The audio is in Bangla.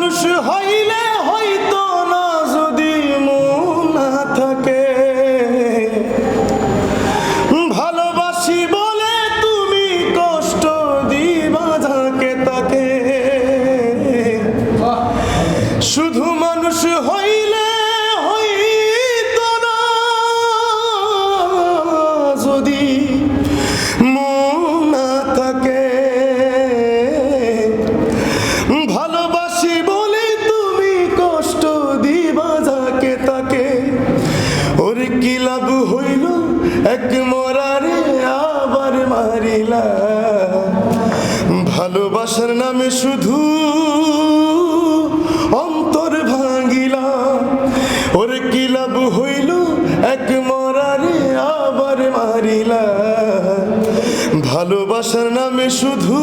মানুষ হইলে হয়তো না যদি মন না থাকে, ভালোবাসি বলে তুমি কষ্ট দিবা যাকে তাকে। শুধু মানুষ হইলে হইতো না যদি মন না থাকে, ভালোবাসি বলে তুমি কষ্ট দিবা যাকে তাকে। ওরে কি লাভ হইল এক মরারে আবার মারিলা, ভালোবাসার নামে শুধু অন্তর ভাঙিলা। ওরে কি লাভ হইল এক মরারে আবার মারিলা, ভালোবাসার নামে শুধু